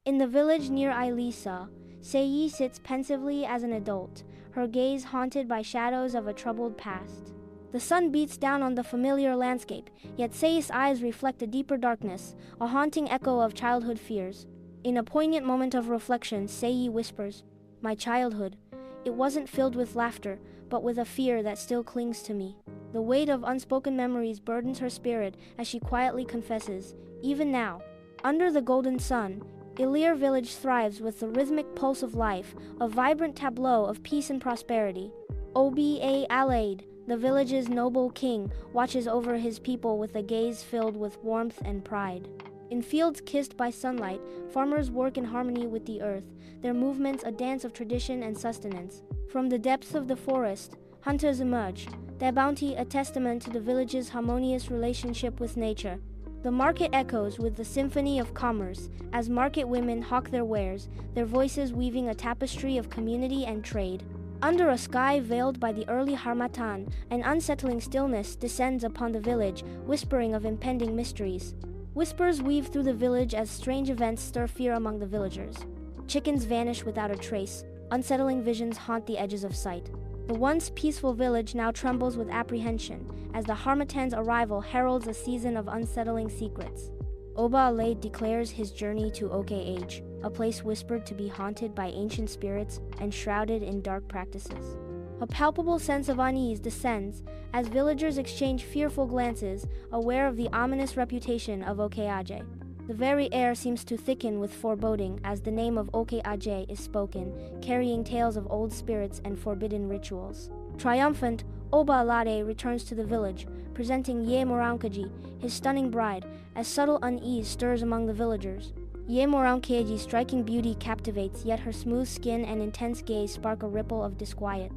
In the village near Ilisa, Sei sits pensively as an adult, her gaze haunted by shadows of a troubled past. The sun beats down on the familiar landscape, yet Sei's eyes reflect a deeper darkness, a haunting echo of childhood fears. In a poignant moment of reflection, Sei whispers, "My childhood. It wasn't filled with laughter, but with a fear that still clings to me." The weight of unspoken memories burdens her spirit as she quietly confesses, "Even now, under the golden sun, Ilir village thrives with the rhythmic pulse of life, a vibrant tableau of peace and prosperity. Oba Alaid, the village's noble king, watches over his people with a gaze filled with warmth and pride. In fields kissed by sunlight, farmers work in harmony with the earth, their movements a dance of tradition and sustenance. From the depths of the forest, hunters emerge, their bounty a testament to the village's harmonious relationship with nature. The market echoes with the symphony of commerce, as market women hawk their wares, their voices weaving a tapestry of community and trade. Under a sky veiled by the early harmattan, an unsettling stillness descends upon the village, whispering of impending mysteries. Whispers weave through the village as strange events stir fear among the villagers. Chickens vanish without a trace, unsettling visions haunt the edges of sight. The once peaceful village now trembles with apprehension, as the harmattan's arrival heralds a season of unsettling secrets. Oba Alaid declares his journey to Oke Age, a place whispered to be haunted by ancient spirits and shrouded in dark practices. A palpable sense of unease descends as villagers exchange fearful glances, aware of the ominous reputation of Oke Age. The very air seems to thicken with foreboding as the name of Oke Age is spoken, carrying tales of old spirits and forbidden rituals. Triumphant, Oba Alade returns to the village, presenting Ye Moraunkaji, his stunning bride, as subtle unease stirs among the villagers. Ye Moraunkaji's striking beauty captivates, yet her smooth skin and intense gaze spark a ripple of disquiet.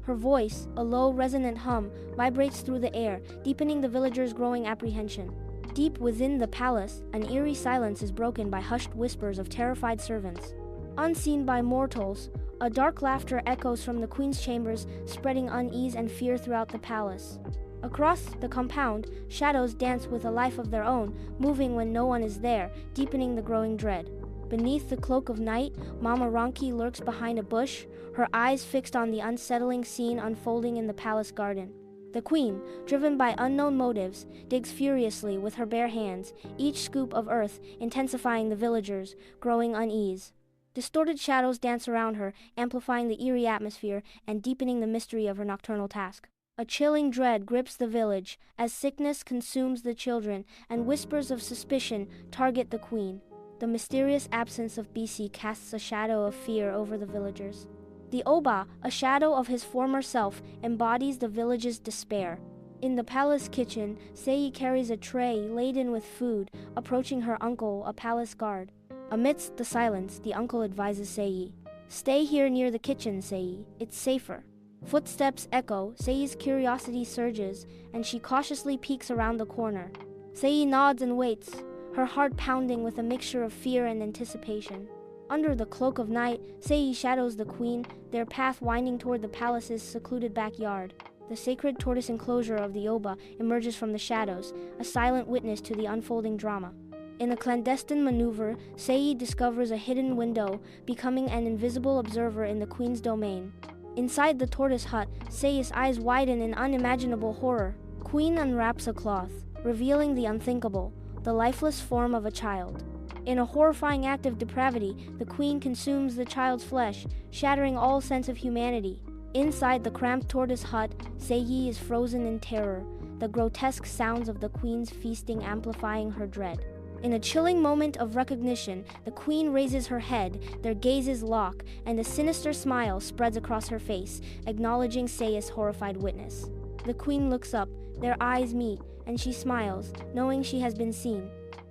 Her voice, a low, resonant hum, vibrates through the air, deepening the villagers' growing apprehension. Deep within the palace, an eerie silence is broken by hushed whispers of terrified servants. Unseen by mortals, a dark laughter echoes from the queen's chambers, spreading unease and fear throughout the palace. Across the compound, shadows dance with a life of their own, moving when no one is there, deepening the growing dread. Beneath the cloak of night, Mama Ronki lurks behind a bush, her eyes fixed on the unsettling scene unfolding in the palace garden. The queen, driven by unknown motives, digs furiously with her bare hands, each scoop of earth intensifying the villagers' growing unease. Distorted shadows dance around her, amplifying the eerie atmosphere and deepening the mystery of her nocturnal task. A chilling dread grips the village as sickness consumes the children and whispers of suspicion target the queen. The mysterious absence of BC casts a shadow of fear over the villagers. The Oba, a shadow of his former self, embodies the village's despair. In the palace kitchen, Sei carries a tray laden with food, approaching her uncle, a palace guard. Amidst the silence, the uncle advises Sei, "Stay here near the kitchen, Sei. It's safer." Footsteps echo, Sei's curiosity surges, and she cautiously peeks around the corner. Sei nods and waits, her heart pounding with a mixture of fear and anticipation. Under the cloak of night, Sei shadows the queen, their path winding toward the palace's secluded backyard. The sacred tortoise enclosure of the Oba emerges from the shadows, a silent witness to the unfolding drama. In a clandestine maneuver, Sei discovers a hidden window, becoming an invisible observer in the queen's domain. Inside the tortoise hut, Sei's eyes widen in unimaginable horror. Queen unwraps a cloth, revealing the unthinkable, the lifeless form of a child. In a horrifying act of depravity, the queen consumes the child's flesh, shattering all sense of humanity. Inside the cramped tortoise hut, Sei is frozen in terror, the grotesque sounds of the queen's feasting amplifying her dread. In a chilling moment of recognition, the queen raises her head, their gazes lock, and a sinister smile spreads across her face, acknowledging Sei as horrified witness. The queen looks up, their eyes meet, and she smiles, knowing she has been seen.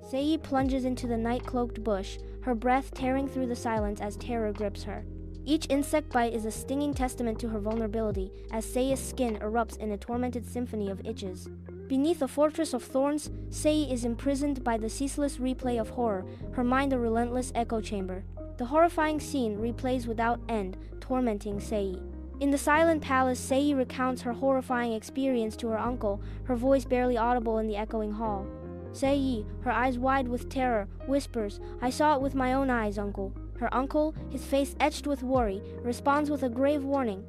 Sei plunges into the night-cloaked bush, her breath tearing through the silence as terror grips her. Each insect bite is a stinging testament to her vulnerability, as Sei's skin erupts in a tormented symphony of itches. Beneath a fortress of thorns, Sei is imprisoned by the ceaseless replay of horror, her mind a relentless echo chamber. The horrifying scene replays without end, tormenting Sei. In the silent palace, Sei recounts her horrifying experience to her uncle, her voice barely audible in the echoing hall. Sei, her eyes wide with terror, whispers, "I saw it with my own eyes, uncle." Her uncle, his face etched with worry, responds with a grave warning.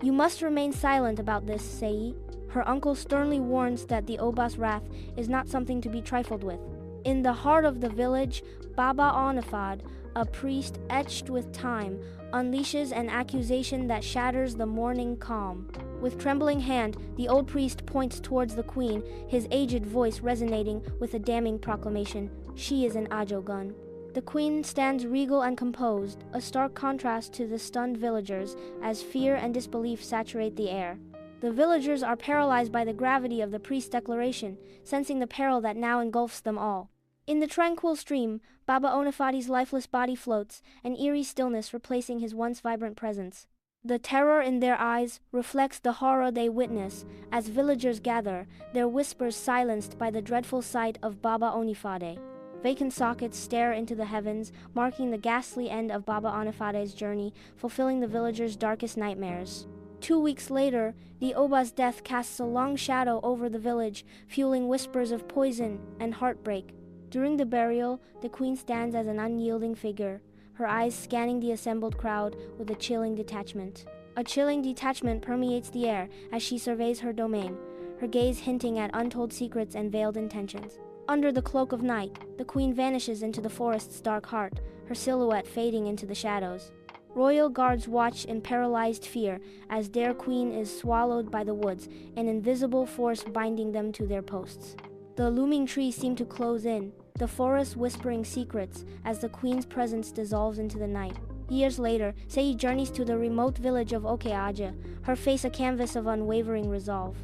"You must remain silent about this, Sei." Her uncle sternly warns that the Oba's wrath is not something to be trifled with. In the heart of the village, Baba Onifad, a priest etched with time, unleashes an accusation that shatters the morning calm. With trembling hand, the old priest points towards the queen, his aged voice resonating with a damning proclamation. She is an Ajogun. The queen stands regal and composed, a stark contrast to the stunned villagers, as fear and disbelief saturate the air. The villagers are paralyzed by the gravity of the priest's declaration, sensing the peril that now engulfs them all. In the tranquil stream, Baba Onifadi's lifeless body floats, an eerie stillness replacing his once vibrant presence. The terror in their eyes reflects the horror they witness as villagers gather, their whispers silenced by the dreadful sight of Baba Onifade. Vacant sockets stare into the heavens, marking the ghastly end of Baba Onifade's journey, fulfilling the villagers' darkest nightmares. 2 weeks later, the Oba's death casts a long shadow over the village, fueling whispers of poison and heartbreak. During the burial, the queen stands as an unyielding figure, her eyes scanning the assembled crowd with a chilling detachment. A chilling detachment permeates the air as she surveys her domain, her gaze hinting at untold secrets and veiled intentions. Under the cloak of night, the queen vanishes into the forest's dark heart, her silhouette fading into the shadows. Royal guards watch in paralyzed fear as their queen is swallowed by the woods, an invisible force binding them to their posts. The looming trees seem to close in, the forest whispering secrets as the queen's presence dissolves into the night. Years later, Sei journeys to the remote village of Okeaja, her face a canvas of unwavering resolve.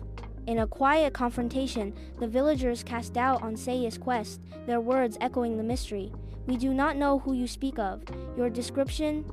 In a quiet confrontation, the villagers cast doubt on Sei's quest, their words echoing the mystery. "We do not know who you speak of. Your description?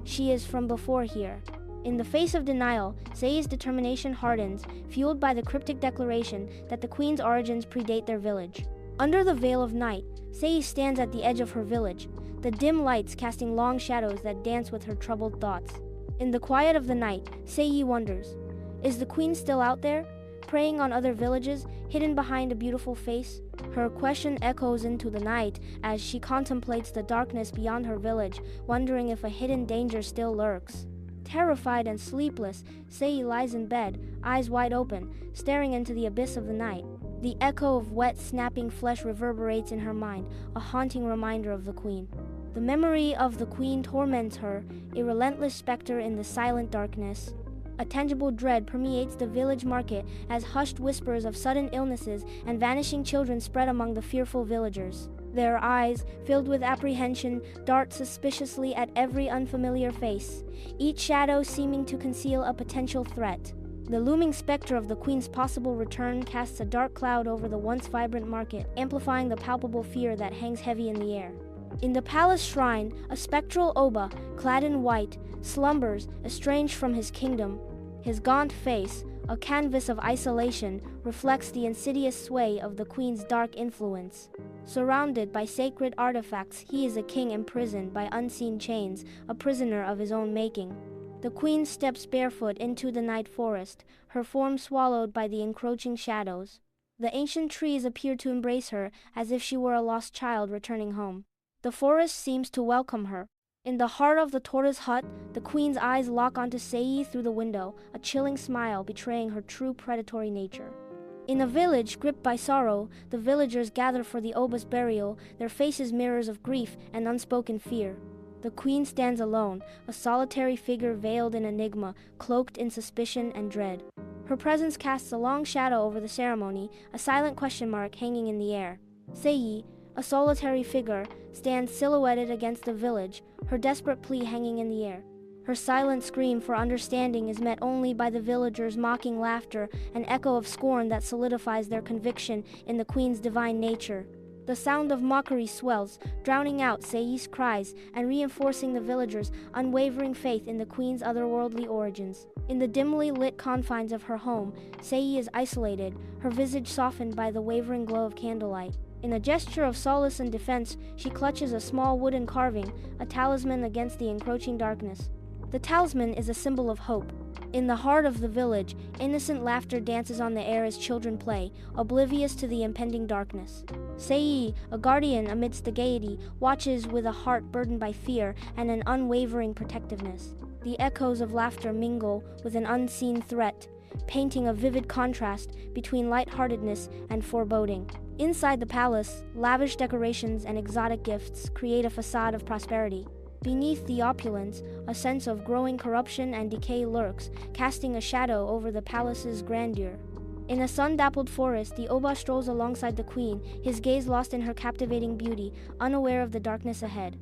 She is from before here." In the face of denial, Sei's determination hardens, fueled by the cryptic declaration that the queen's origins predate their village. Under the veil of night, Sei stands at the edge of her village, the dim lights casting long shadows that dance with her troubled thoughts. In the quiet of the night, Sei wonders, is the queen still out there, preying on other villages, hidden behind a beautiful face? Her question echoes into the night as she contemplates the darkness beyond her village, wondering if a hidden danger still lurks. Terrified and sleepless, Sei lies in bed, eyes wide open, staring into the abyss of the night. The echo of wet, snapping flesh reverberates in her mind, a haunting reminder of the queen. The memory of the queen torments her, a relentless specter in the silent darkness. A tangible dread permeates the village market as hushed whispers of sudden illnesses and vanishing children spread among the fearful villagers. Their eyes, filled with apprehension, dart suspiciously at every unfamiliar face, each shadow seeming to conceal a potential threat. The looming specter of the queen's possible return casts a dark cloud over the once vibrant market, amplifying the palpable fear that hangs heavy in the air. In the palace shrine, a spectral Oba, clad in white, slumbers, estranged from his kingdom. His gaunt face, a canvas of isolation, reflects the insidious sway of the queen's dark influence. Surrounded by sacred artifacts, he is a king imprisoned by unseen chains, a prisoner of his own making. The queen steps barefoot into the night forest, her form swallowed by the encroaching shadows. The ancient trees appear to embrace her as if she were a lost child returning home. The forest seems to welcome her. In the heart of the tortoise hut, the queen's eyes lock onto Sei through the window, a chilling smile betraying her true predatory nature. In a village gripped by sorrow, the villagers gather for the Oba's burial, their faces mirrors of grief and unspoken fear. The queen stands alone, a solitary figure veiled in enigma, cloaked in suspicion and dread. Her presence casts a long shadow over the ceremony, a silent question mark hanging in the air. Sei, a solitary figure, stands silhouetted against the village, her desperate plea hanging in the air. Her silent scream for understanding is met only by the villagers' mocking laughter, an echo of scorn that solidifies their conviction in the queen's divine nature. The sound of mockery swells, drowning out Sei's cries and reinforcing the villagers' unwavering faith in the queen's otherworldly origins. In the dimly lit confines of her home, Sei is isolated, her visage softened by the wavering glow of candlelight. In a gesture of solace and defense, she clutches a small wooden carving, a talisman against the encroaching darkness. The talisman is a symbol of hope. In the heart of the village, innocent laughter dances on the air as children play, oblivious to the impending darkness. Sei, a guardian amidst the gaiety, watches with a heart burdened by fear and an unwavering protectiveness. The echoes of laughter mingle with an unseen threat, painting a vivid contrast between lightheartedness and foreboding. Inside the palace, lavish decorations and exotic gifts create a facade of prosperity. Beneath the opulence, a sense of growing corruption and decay lurks, casting a shadow over the palace's grandeur. In a sun-dappled forest, the Oba strolls alongside the queen, his gaze lost in her captivating beauty, unaware of the darkness ahead.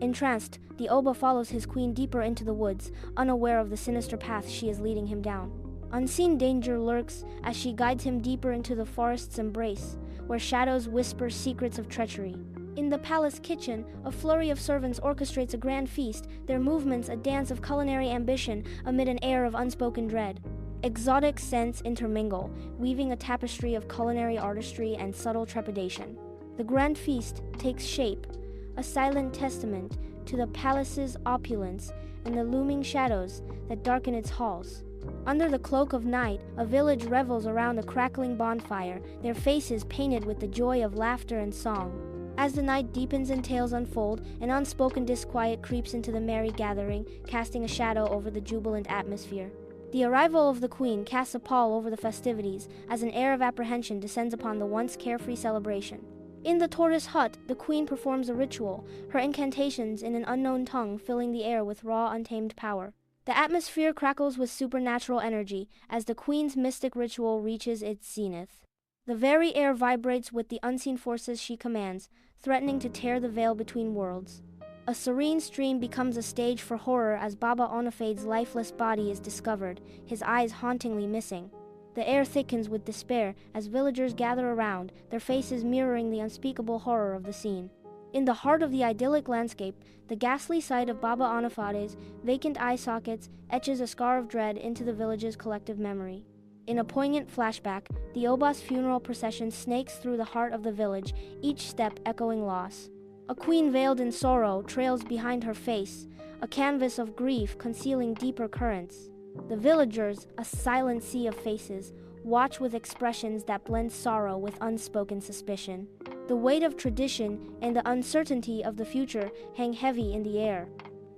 Entranced, the Oba follows his queen deeper into the woods, unaware of the sinister path she is leading him down. Unseen danger lurks as she guides him deeper into the forest's embrace, where shadows whisper secrets of treachery. In the palace kitchen, a flurry of servants orchestrates a grand feast, their movements a dance of culinary ambition amid an air of unspoken dread. Exotic scents intermingle, weaving a tapestry of culinary artistry and subtle trepidation. The grand feast takes shape, a silent testament to the palace's opulence and the looming shadows that darken its halls. Under the cloak of night, a village revels around a crackling bonfire, their faces painted with the joy of laughter and song. As the night deepens and tales unfold, an unspoken disquiet creeps into the merry gathering, casting a shadow over the jubilant atmosphere. The arrival of the queen casts a pall over the festivities, as an air of apprehension descends upon the once carefree celebration. In the tortoise hut, the queen performs a ritual, her incantations in an unknown tongue filling the air with raw, untamed power. The atmosphere crackles with supernatural energy as the queen's mystic ritual reaches its zenith. The very air vibrates with the unseen forces she commands, threatening to tear the veil between worlds. A serene stream becomes a stage for horror as Baba Onafade's lifeless body is discovered, his eyes hauntingly missing. The air thickens with despair as villagers gather around, their faces mirroring the unspeakable horror of the scene. In the heart of the idyllic landscape, the ghastly sight of Baba Onafade's vacant eye sockets etches a scar of dread into the village's collective memory. In a poignant flashback, the Oba's funeral procession snakes through the heart of the village, each step echoing loss. A queen veiled in sorrow trails behind her face, a canvas of grief concealing deeper currents. The villagers, a silent sea of faces, watch with expressions that blend sorrow with unspoken suspicion. The weight of tradition and the uncertainty of the future hang heavy in the air.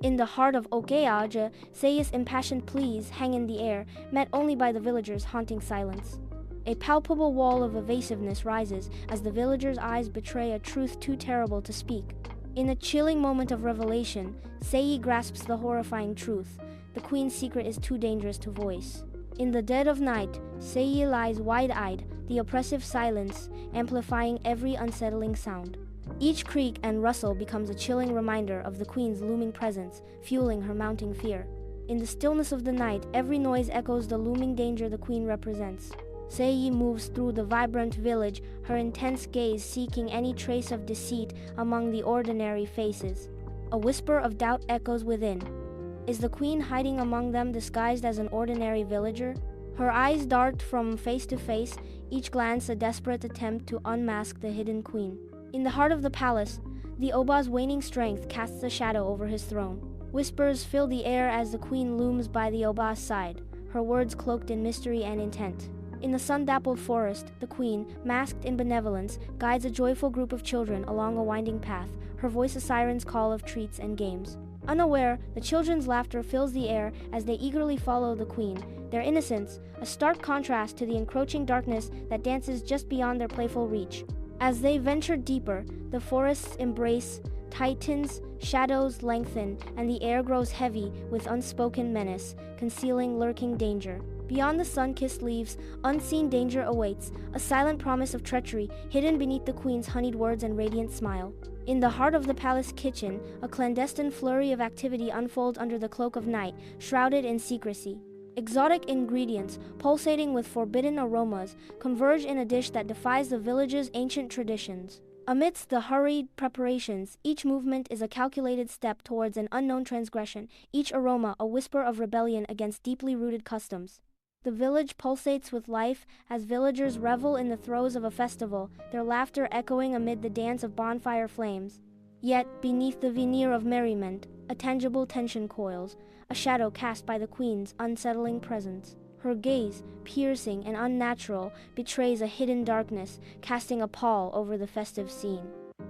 In the heart of Okeaja, Seiya's impassioned pleas hang in the air, met only by the villagers' haunting silence. A palpable wall of evasiveness rises as the villagers' eyes betray a truth too terrible to speak. In a chilling moment of revelation, Seiya grasps the horrifying truth. The queen's secret is too dangerous to voice. In the dead of night, Seiya lies wide-eyed, the oppressive silence amplifying every unsettling sound. Each creak and rustle becomes a chilling reminder of the queen's looming presence, fueling her mounting fear. In the stillness of the night, every noise echoes the looming danger the queen represents. Seiya moves through the vibrant village, her intense gaze seeking any trace of deceit among the ordinary faces. A whisper of doubt echoes within. Is the queen hiding among them disguised as an ordinary villager? Her eyes dart from face to face, each glance a desperate attempt to unmask the hidden queen. In the heart of the palace, the Oba's waning strength casts a shadow over his throne. Whispers fill the air as the queen looms by the Oba's side, her words cloaked in mystery and intent. In the sun-dappled forest, the queen, masked in benevolence, guides a joyful group of children along a winding path, her voice a siren's call of treats and games. Unaware, the children's laughter fills the air as they eagerly follow the queen, their innocence a stark contrast to the encroaching darkness that dances just beyond their playful reach. As they venture deeper, the forest's embrace tightens, shadows lengthen, and the air grows heavy with unspoken menace, concealing lurking danger. Beyond the sun-kissed leaves, unseen danger awaits, a silent promise of treachery hidden beneath the queen's honeyed words and radiant smile. In the heart of the palace kitchen, a clandestine flurry of activity unfolds under the cloak of night, shrouded in secrecy. Exotic ingredients, pulsating with forbidden aromas, converge in a dish that defies the village's ancient traditions. Amidst the hurried preparations, each movement is a calculated step towards an unknown transgression, each aroma a whisper of rebellion against deeply rooted customs. The village pulsates with life as villagers revel in the throes of a festival, their laughter echoing amid the dance of bonfire flames. Yet, beneath the veneer of merriment, A tangible tension coils, a shadow cast by the queen's unsettling presence. Her gaze, piercing and unnatural, betrays a hidden darkness, casting a pall over the festive scene.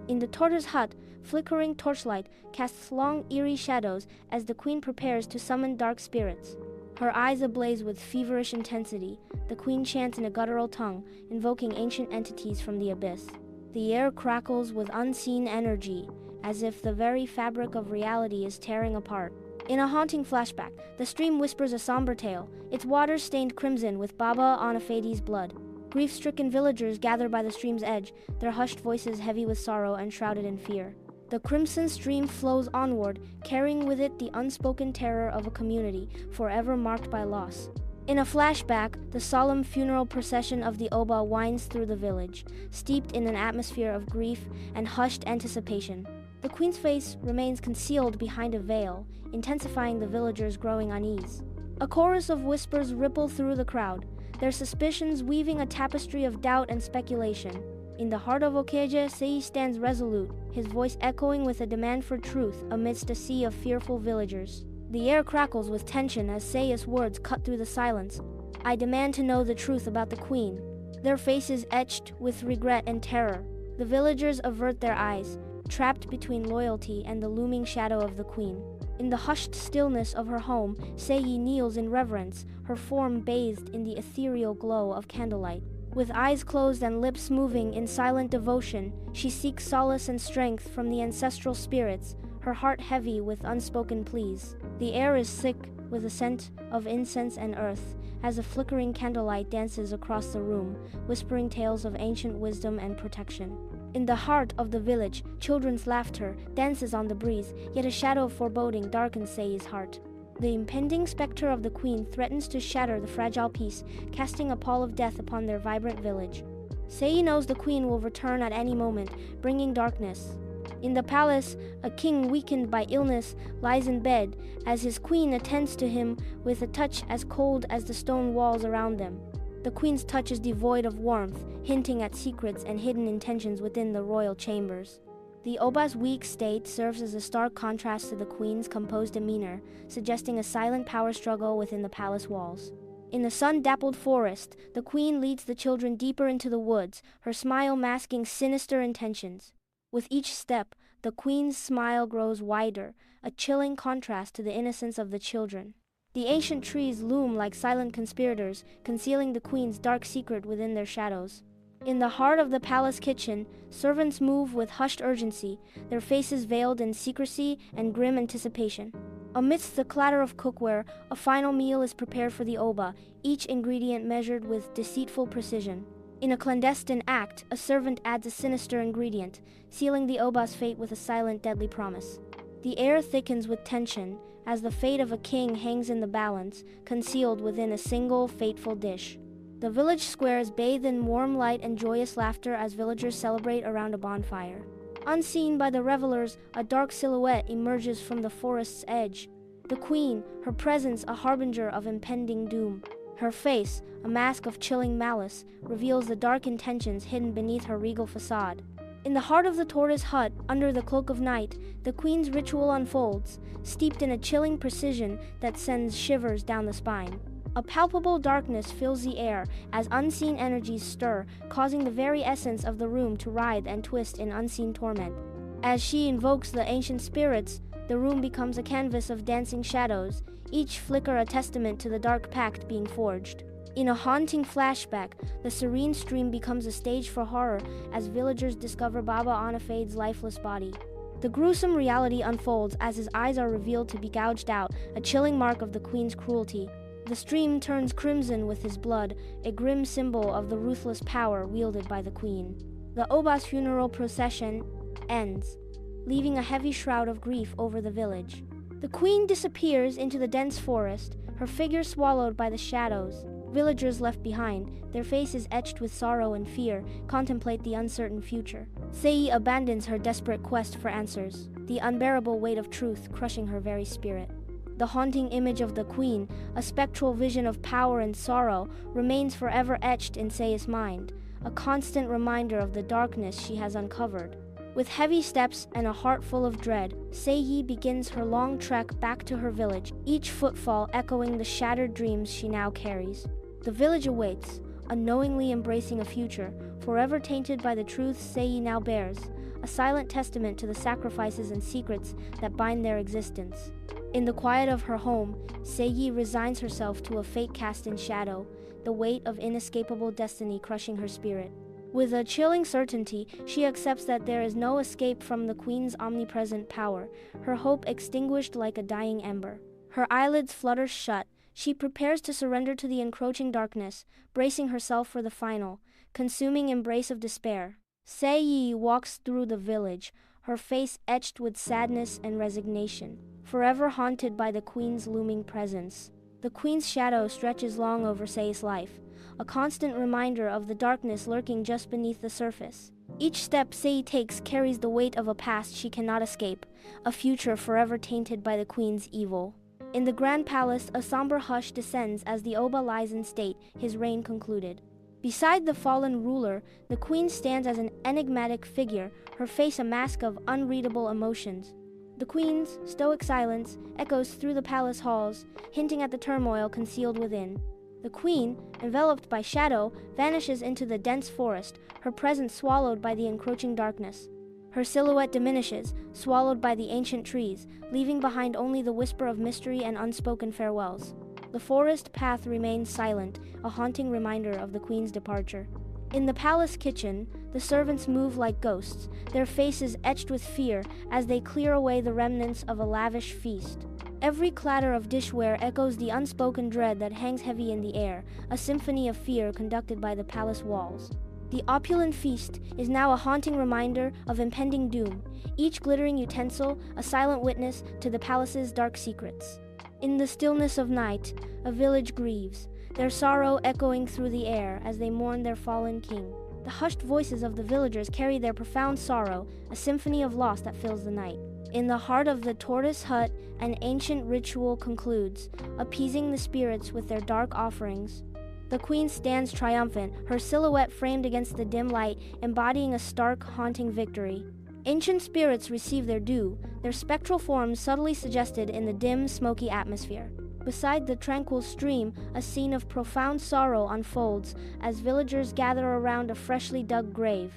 In the tortoise hut, flickering torchlight casts long, eerie shadows as the queen prepares to summon dark spirits. Her eyes ablaze with feverish intensity, the queen chants in a guttural tongue, invoking ancient entities from the abyss. The air crackles with unseen energy, as if the very fabric of reality is tearing apart. In a haunting flashback, the stream whispers a somber tale, its waters stained crimson with Baba Onafedi's blood. Grief-stricken villagers gather by the stream's edge, their hushed voices heavy with sorrow and shrouded in fear. The crimson stream flows onward, carrying with it the unspoken terror of a community forever marked by loss. In a flashback, the solemn funeral procession of the Oba winds through the village, steeped in an atmosphere of grief and hushed anticipation. The queen's face remains concealed behind a veil, intensifying the villagers' growing unease. A chorus of whispers ripple through the crowd, their suspicions weaving a tapestry of doubt and speculation. In the heart of Okeje, Sei stands resolute, his voice echoing with a demand for truth amidst a sea of fearful villagers. The air crackles with tension as Sei's words cut through the silence. I demand to know the truth about the queen. Their faces etched with regret and terror. The villagers avert their eyes, trapped between loyalty and the looming shadow of the queen. In the hushed stillness of her home, Sei kneels in reverence, her form bathed in the ethereal glow of candlelight. With eyes closed and lips moving in silent devotion, she seeks solace and strength from the ancestral spirits, her heart heavy with unspoken pleas. The air is thick with a scent of incense and earth, as a flickering candlelight dances across the room, whispering tales of ancient wisdom and protection. In the heart of the village, children's laughter dances on the breeze, yet a shadow of foreboding darkens Sei's heart. The impending specter of the queen threatens to shatter the fragile peace, casting a pall of death upon their vibrant village. Sei knows the queen will return at any moment, bringing darkness. In the palace, a king weakened by illness lies in bed, as his queen attends to him with a touch as cold as the stone walls around them. The queen's touch is devoid of warmth, hinting at secrets and hidden intentions within the royal chambers. The Oba's weak state serves as a stark contrast to the queen's composed demeanor, suggesting a silent power struggle within the palace walls. In the sun-dappled forest, the queen leads the children deeper into the woods, her smile masking sinister intentions. With each step, the queen's smile grows wider, a chilling contrast to the innocence of the children. The ancient trees loom like silent conspirators, concealing the queen's dark secret within their shadows. In the heart of the palace kitchen, servants move with hushed urgency, their faces veiled in secrecy and grim anticipation. Amidst the clatter of cookware, a final meal is prepared for the Oba, each ingredient measured with deceitful precision. In a clandestine act, a servant adds a sinister ingredient, sealing the Oba's fate with a silent, deadly promise. The air thickens with tension, as the fate of a king hangs in the balance, concealed within a single fateful dish. The village square is bathed in warm light and joyous laughter as villagers celebrate around a bonfire. Unseen by the revelers, a dark silhouette emerges from the forest's edge. The queen, her presence a harbinger of impending doom. Her face, a mask of chilling malice, reveals the dark intentions hidden beneath her regal facade. In the heart of the tortoise hut, under the cloak of night, the queen's ritual unfolds, steeped in a chilling precision that sends shivers down the spine. A palpable darkness fills the air as unseen energies stir, causing the very essence of the room to writhe and twist in unseen torment. As she invokes the ancient spirits, the room becomes a canvas of dancing shadows, each flicker a testament to the dark pact being forged. In a haunting flashback, the serene stream becomes a stage for horror as villagers discover Baba Onafede's lifeless body. The gruesome reality unfolds as his eyes are revealed to be gouged out, a chilling mark of the queen's cruelty. The stream turns crimson with his blood, a grim symbol of the ruthless power wielded by the queen. The Oba's funeral procession ends, leaving a heavy shroud of grief over the village. The queen disappears into the dense forest, her figure swallowed by the shadows. Villagers left behind, their faces etched with sorrow and fear, contemplate the uncertain future. Sei abandons her desperate quest for answers, the unbearable weight of truth crushing her very spirit. The haunting image of the queen, a spectral vision of power and sorrow, remains forever etched in Sei's mind, a constant reminder of the darkness she has uncovered. With heavy steps and a heart full of dread, Sei begins her long trek back to her village, each footfall echoing the shattered dreams she now carries. The village awaits, unknowingly embracing a future, forever tainted by the truths Sei now bears, a silent testament to the sacrifices and secrets that bind their existence. In the quiet of her home, Sei resigns herself to a fate cast in shadow, the weight of inescapable destiny crushing her spirit. With a chilling certainty, she accepts that there is no escape from the Queen's omnipresent power, her hope extinguished like a dying ember. Her eyelids flutter shut. She prepares to surrender to the encroaching darkness, bracing herself for the final, consuming embrace of despair. Sei walks through the village, her face etched with sadness and resignation, forever haunted by the Queen's looming presence. The Queen's shadow stretches long over Sei's life, a constant reminder of the darkness lurking just beneath the surface. Each step Sei takes carries the weight of a past she cannot escape, a future forever tainted by the Queen's evil. In the Grand Palace, a somber hush descends as the Oba lies in state, his reign concluded. Beside the fallen ruler, the Queen stands as an enigmatic figure, her face a mask of unreadable emotions. The Queen's stoic silence echoes through the palace halls, hinting at the turmoil concealed within. The Queen, enveloped by shadow, vanishes into the dense forest, her presence swallowed by the encroaching darkness. Her silhouette diminishes, swallowed by the ancient trees, leaving behind only the whisper of mystery and unspoken farewells. The forest path remains silent, a haunting reminder of the Queen's departure. In the palace kitchen, the servants move like ghosts, their faces etched with fear as they clear away the remnants of a lavish feast. Every clatter of dishware echoes the unspoken dread that hangs heavy in the air, a symphony of fear conducted by the palace walls. The opulent feast is now a haunting reminder of impending doom, each glittering utensil a silent witness to the palace's dark secrets. In the stillness of night, a village grieves, their sorrow echoing through the air as they mourn their fallen king. The hushed voices of the villagers carry their profound sorrow, a symphony of loss that fills the night. In the heart of the tortoise hut, an ancient ritual concludes, appeasing the spirits with their dark offerings. The Queen stands triumphant, her silhouette framed against the dim light, embodying a stark, haunting victory. Ancient spirits receive their due, their spectral forms subtly suggested in the dim, smoky atmosphere. Beside the tranquil stream, a scene of profound sorrow unfolds as villagers gather around a freshly dug grave.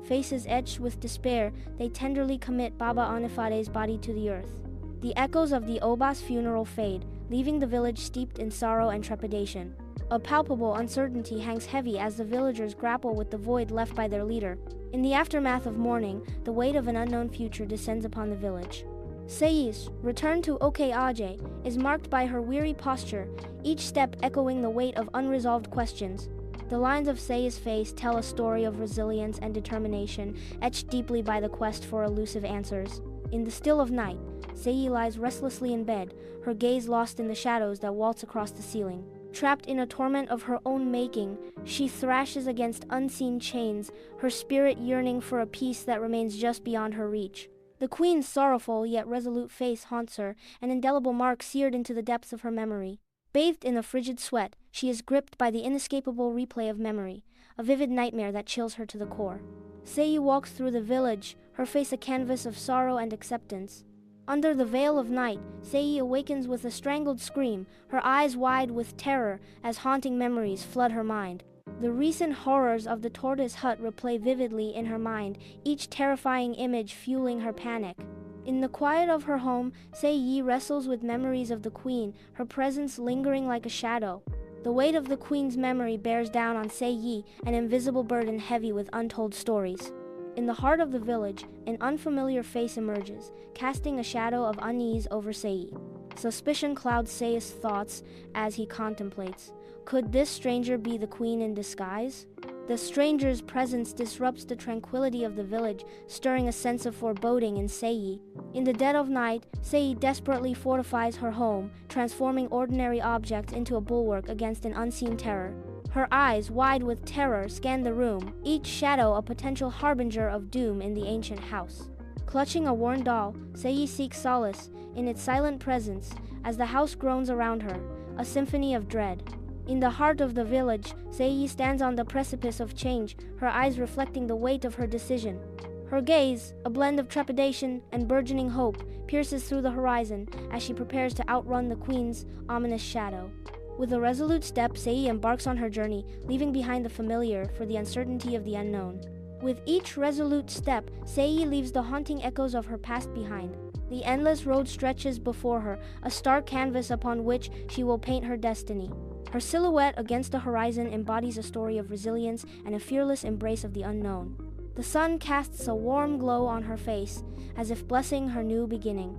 Faces etched with despair, they tenderly commit Baba Onifade's body to the earth. The echoes of the Oba's funeral fade, leaving the village steeped in sorrow and trepidation. A palpable uncertainty hangs heavy as the villagers grapple with the void left by their leader. In the aftermath of mourning, the weight of an unknown future descends upon the village. Sei's return to Okeaje is marked by her weary posture, each step echoing the weight of unresolved questions. The lines of Sei's face tell a story of resilience and determination, etched deeply by the quest for elusive answers. In the still of night, Sei lies restlessly in bed, her gaze lost in the shadows that waltz across the ceiling. Trapped in a torment of her own making, she thrashes against unseen chains, her spirit yearning for a peace that remains just beyond her reach. The Queen's sorrowful yet resolute face haunts her, an indelible mark seared into the depths of her memory. Bathed in a frigid sweat, she is gripped by the inescapable replay of memory, a vivid nightmare that chills her to the core. Sei walks through the village, her face a canvas of sorrow and acceptance. Under the veil of night, Sei awakens with a strangled scream, her eyes wide with terror as haunting memories flood her mind. The recent horrors of the tortoise hut replay vividly in her mind, each terrifying image fueling her panic. In the quiet of her home, Sei wrestles with memories of the Queen, her presence lingering like a shadow. The weight of the Queen's memory bears down on Sei, an invisible burden heavy with untold stories. In the heart of the village, an unfamiliar face emerges, casting a shadow of unease over Sei. Suspicion clouds Sei's thoughts as he contemplates. Could this stranger be the Queen in disguise? The stranger's presence disrupts the tranquility of the village, stirring a sense of foreboding in Sei. In the dead of night, Sei desperately fortifies her home, transforming ordinary objects into a bulwark against an unseen terror. Her eyes, wide with terror, scan the room, each shadow a potential harbinger of doom in the ancient house. Clutching a worn doll, Sei seeks solace in its silent presence as the house groans around her, a symphony of dread. In the heart of the village, Sei stands on the precipice of change, her eyes reflecting the weight of her decision. Her gaze, a blend of trepidation and burgeoning hope, pierces through the horizon as she prepares to outrun the Queen's ominous shadow. With a resolute step, Sei embarks on her journey, leaving behind the familiar for the uncertainty of the unknown. With each resolute step, Sei leaves the haunting echoes of her past behind. The endless road stretches before her, a stark canvas upon which she will paint her destiny. Her silhouette against the horizon embodies a story of resilience and a fearless embrace of the unknown. The sun casts a warm glow on her face, as if blessing her new beginning.